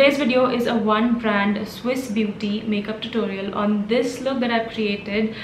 Today's video is a one brand Swiss beauty makeup tutorial on this look that I've created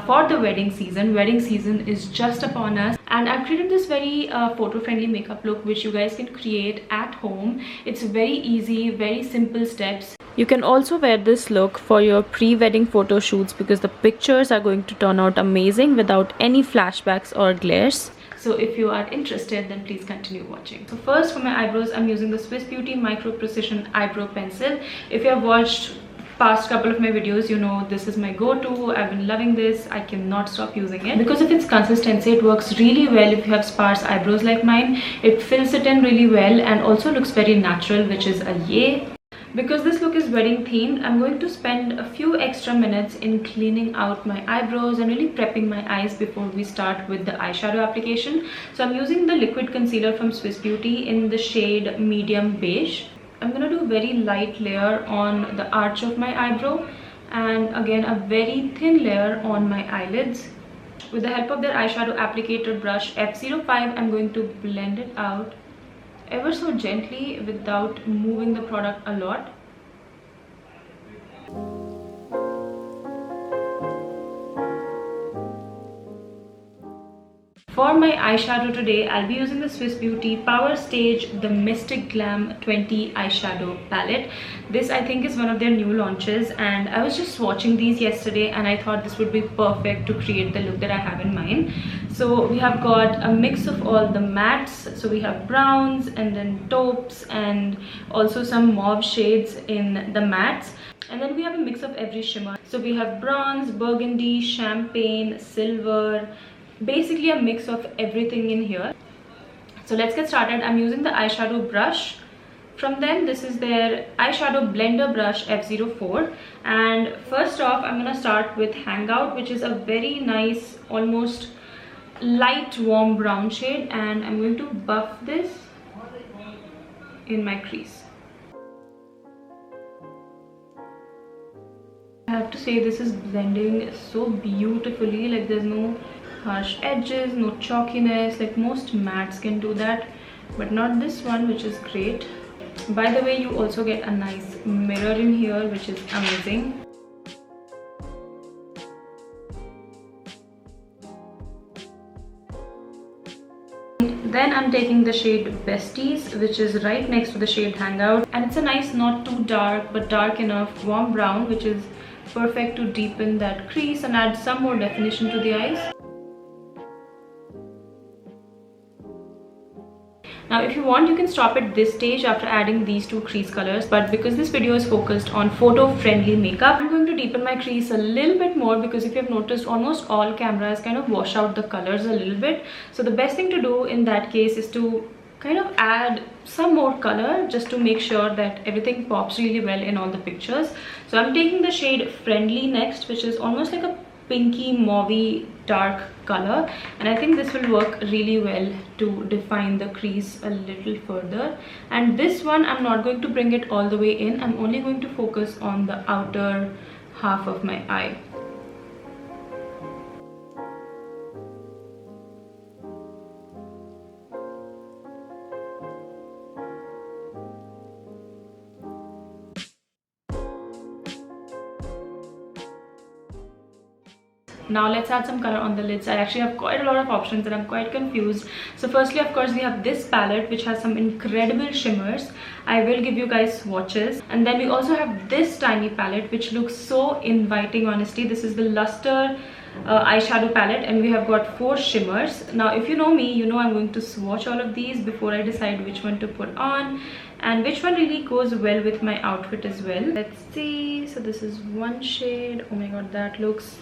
for the wedding season. Wedding season is just upon us, and I've created this very photo friendly makeup look which you guys can create at home. It's very easy, very simple steps. You can also wear this look for your pre-wedding photo shoots because the pictures are going to turn out amazing without any flashbacks or glares. So if you are interested, then please continue watching. So first, for my eyebrows, I'm using the Swiss Beauty Micro Precision Eyebrow Pencil. If you have watched past couple of my videos, you know this is my go-to. I've been loving this. I cannot stop using it. Because of its consistency, it works really well if you have sparse eyebrows like mine. It fills it in really well and also looks very natural, which is a yay. Because this look is wedding themed, I'm going to spend a few extra minutes in cleaning out my eyebrows and really prepping my eyes before we start with the eyeshadow application. So I'm using the liquid concealer from Swiss Beauty in the shade medium beige. I'm going to do a very light layer on the arch of my eyebrow and again a very thin layer on my eyelids. With the help of their eyeshadow applicator brush F05, I'm going to blend it out ever so gently without moving the product a lot. For my eyeshadow today, I'll be using the Swiss Beauty Power Stage The Mystic Glam 20 eyeshadow palette. This I think is one of their new launches, and I was just swatching these yesterday and I thought this would be perfect to create the look that I have in mind. So we have got a mix of all the mattes. So we have browns and then taupes and also some mauve shades in the mattes. And then we have a mix of every shimmer. So we have bronze, burgundy, champagne, silver, basically a mix of everything in here. So let's get started. I'm using the eyeshadow brush from them. This is their eyeshadow blender brush F04, and first off I'm gonna start with Hangout, which is a very nice almost light warm brown shade, and I'm going to buff this in my crease. I have to say this is blending so beautifully, like there's no harsh edges, no chalkiness, like most mattes can do that, but not this one, which is great. By the way, you also get a nice mirror in here, which is amazing. Then I'm taking the shade Besties, which is right next to the shade Hangout, and it's a nice, not too dark but dark enough warm brown, which is perfect to deepen that crease and add some more definition to the eyes. Now if you want, you can stop at this stage after adding these two crease colors, but because this video is focused on photo friendly makeup, I'm going to deepen my crease a little bit more, because if you've noticed, almost all cameras kind of wash out the colors a little bit. So the best thing to do in that case is to kind of add some more color just to make sure that everything pops really well in all the pictures. So I'm taking the shade Friendly next, which is almost like a pinky mauvey dark color, and I think this will work really well to define the crease a little further. And this one I'm not going to bring it all the way in, I'm only going to focus on the outer half of my eye. Now let's add some color on the lids. I actually have quite a lot of options and I'm quite confused. So firstly, of course, we have this palette which has some incredible shimmers. I will give you guys swatches. And then we also have this tiny palette which looks so inviting, honestly. This is the Luster eyeshadow palette, and we have got 4 shimmers. Now if you know me, you know I'm going to swatch all of these before I decide which one to put on and which one really goes well with my outfit as well. Let's see. So this is one shade. Oh my god, that looks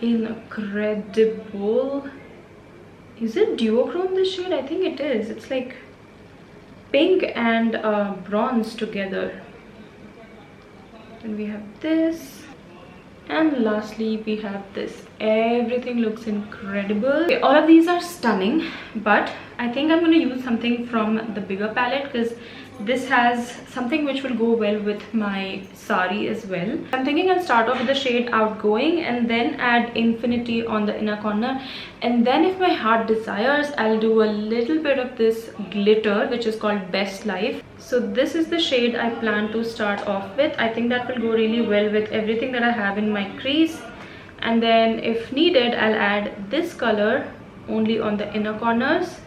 incredible. Is it duochrome, this shade? I think it is. It's like pink and bronze together. Then we have this, and lastly we have this. Everything looks incredible. Okay, all of these are stunning, but I think I'm going to use something from the bigger palette because This has something which will go well with my sari as well. I'm thinking I'll start off with the shade Outgoing and then add Infinity on the inner corner, and then if my heart desires, I'll do a little bit of this glitter which is called Best Life. So this is the shade I plan to start off with. I think that will go really well with everything that I have in my crease, and then if needed, I'll add this color only on the inner corners.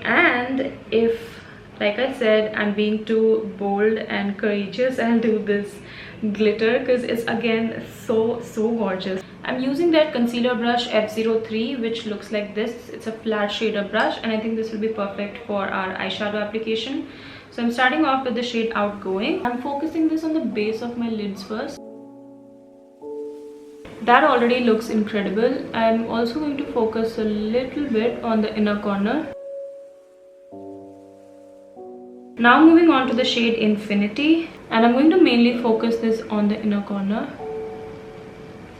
And if, like I said, I'm being too bold and courageous, I'll do this glitter because it's again so gorgeous. I'm using that concealer brush F03, which looks like this. It's a flat shader brush, and I think this will be perfect for our eyeshadow application. So I'm starting off with the shade Outgoing. I'm focusing this on the base of my lids first. That already looks incredible. I'm also going to focus a little bit on the inner corner. Now moving on to the shade Infinity, and I'm going to mainly focus this on the inner corner.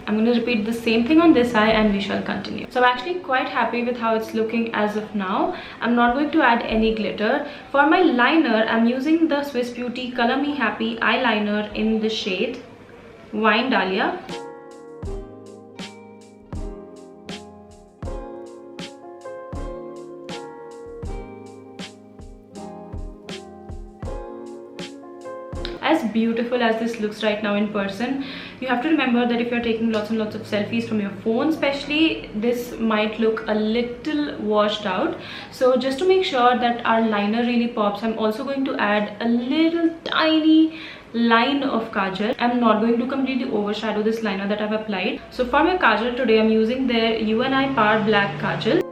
I'm going to repeat the same thing on this eye and we shall continue. So I'm actually quite happy with how it's looking as of now. I'm not going to add any glitter. For my liner, I'm using the Swiss Beauty Color Me Happy eyeliner in the shade Wine Dahlia. As beautiful as this looks right now in person, you have to remember that if you're taking lots and lots of selfies from your phone especially, this might look a little washed out. So just to make sure that our liner really pops, I'm also going to add a little tiny line of kajal. I'm not going to completely overshadow this liner that I've applied. So for my kajal today, I'm using their You and I Power Black Kajal.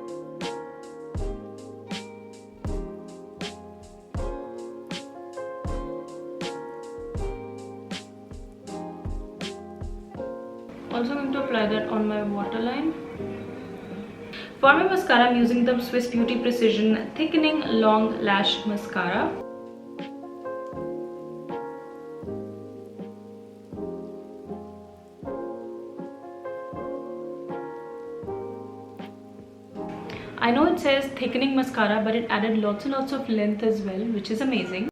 Also going to apply that on my waterline. For my mascara, I'm using the Swiss Beauty Precision Thickening Long Lash Mascara. I know it says thickening mascara, but it added lots and lots of length as well, which is amazing.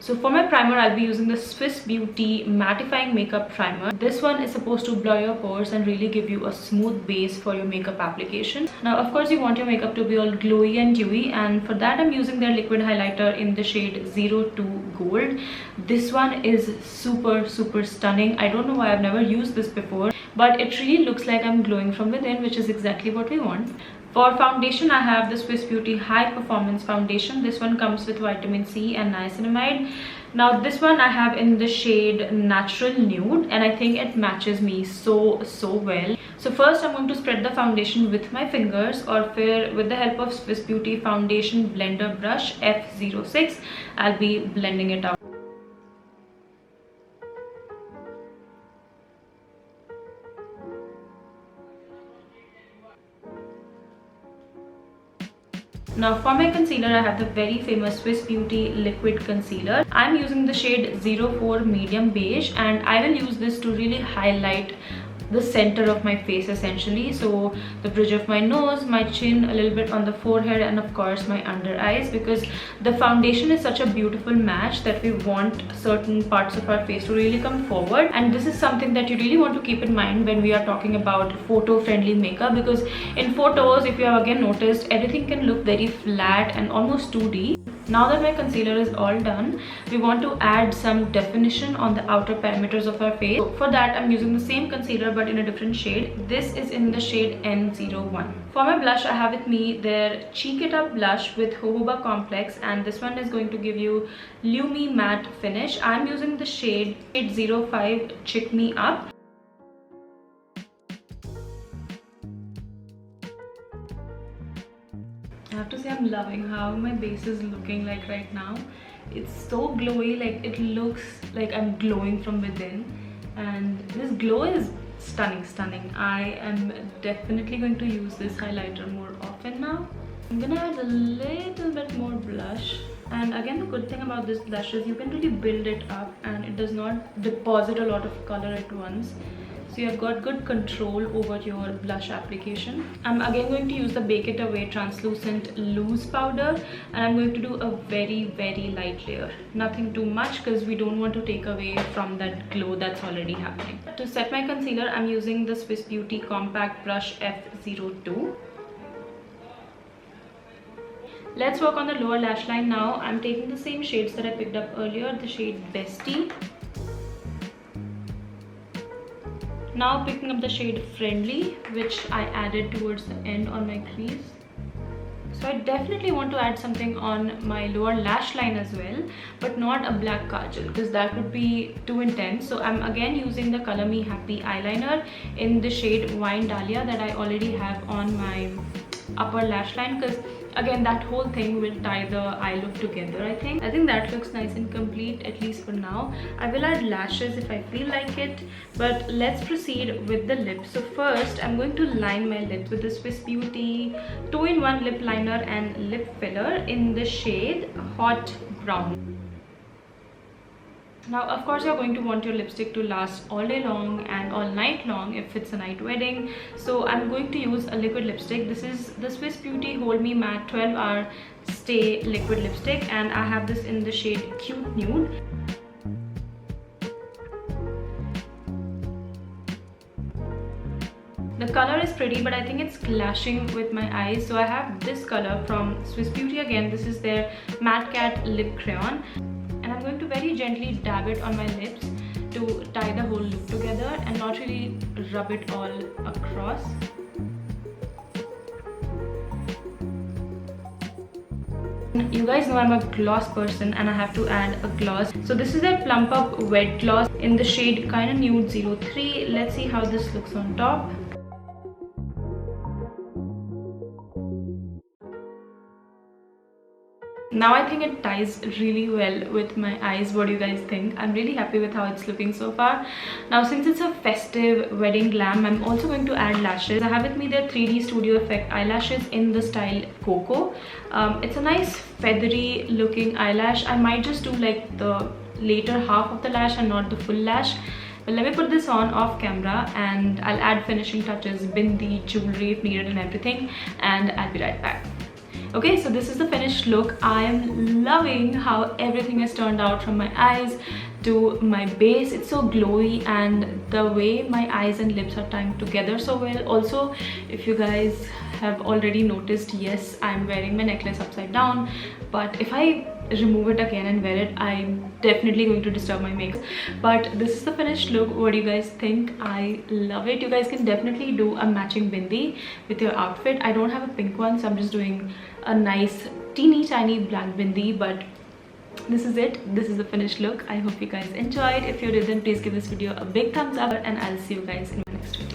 So for my primer, I'll be using the Swiss Beauty Mattifying Makeup Primer. This one is supposed to blur your pores and really give you a smooth base for your makeup application. Now, of course, you want your makeup to be all glowy and dewy, and for that, I'm using their liquid highlighter in the shade 02 Gold. This one is super stunning. I don't know why I've never used this before, but it really looks like I'm glowing from within, which is exactly what we want. For foundation, I have the Swiss Beauty High Performance Foundation. This one comes with vitamin C and niacinamide. Now this one I have in the shade Natural Nude, and I think it matches me so well. So first I'm going to spread the foundation with my fingers, or with the help of Swiss Beauty Foundation Blender Brush F06, I'll be blending it out. Now for my concealer, I have the very famous Swiss Beauty Liquid Concealer. I'm using the shade 04 Medium Beige, and I will use this to really highlight the center of my face essentially. So the bridge of my nose, my chin, a little bit on the forehead, and of course my under eyes, because the foundation is such a beautiful match that we want certain parts of our face to really come forward. And this is something that you really want to keep in mind when we are talking about photo friendly makeup, because in photos, if you have again noticed, everything can look very flat and almost 2D. Now that my concealer is all done, we want to add some definition on the outer perimeters of our face. So for that, I'm using the same concealer but in a different shade. This is in the shade N01. For my blush, I have with me their Cheek It Up blush with Jojoba Complex, and this one is going to give you Lumi Matte finish. I'm using the shade 05 Chick Me Up. I have to say I'm loving how my base is looking like right now. It's so glowy, like it looks like I'm glowing from within, and this glow is stunning. I am definitely going to use this highlighter more often now. I'm gonna add a little bit more blush, and again the good thing about this blush is you can really build it up and it does not deposit a lot of color at once. so you have got good control over your blush application. I'm again going to use the Bake It Away translucent loose powder, and I'm going to do a very light layer, nothing too much, because we don't want to take away from that glow that's already happening. To set my concealer, I'm using the Swiss Beauty compact brush F02. Let's work on the lower lash line now. I'm taking the same shades that I picked up earlier, the shade Bestie. Now picking up the shade Friendly, which I added towards the end on my crease. So I definitely want to add something on my lower lash line as well, but not a black kajal, because that would be too intense. So I'm again using the Color Me Happy eyeliner in the shade Wine Dahlia that I already have on my upper lash line, because again that whole thing will tie the eye look together. I think that looks nice and complete, at least for now. I will add lashes if I feel like it, but let's proceed with the lips. So first I'm going to line my lips with the Swiss Beauty 2-in-1 lip liner and lip filler in the shade Hot Brown. Now of course you're going to want your lipstick to last all day long and all night long if it's a night wedding. So I'm going to use a liquid lipstick. This is the Swiss Beauty Hold Me Matte 12-hour Stay liquid lipstick, and I have this in the shade Cute Nude. The color is pretty, but I think it's clashing with my eyes, so I have this color from Swiss Beauty again. This is their Matte Cat Lip Crayon, and I'm going to very gently dab it on my lips to tie the whole look together and not really rub it all across. You guys know I'm a gloss person and I have to add a gloss. So this is their Plump Up Wet Gloss in the shade Kinda Nude 03. Let's see how this looks on top. Now I think it ties really well with my eyes. What do you guys think? I'm really happy with how it's looking so far. Now since it's a festive wedding glam, I'm also going to add lashes. I have with me their 3D Studio Effect eyelashes in the style Coco. It's a nice feathery looking eyelash. I might just do like the later half of the lash and not the full lash. But let me put this on off camera and I'll add finishing touches, bindi, jewelry if needed and everything, and I'll be right back. Okay, so this is the finished look. I am loving how everything has turned out, from my eyes to my base. It's so glowy, and the way my eyes and lips are tying together so well. Also, if you guys have already noticed, yes, I'm wearing my necklace upside down, but if I remove it again and wear it, I'm definitely going to disturb my makeup. But this is the finished look. What do you guys think? I love it. You guys can definitely do a matching bindi with your outfit. I don't have a pink one, so I'm just doing a nice teeny tiny black bindi, but this is it. This is the finished look. I hope you guys enjoyed. If you did, then please give this video a big thumbs up, and I'll see you guys in my next video.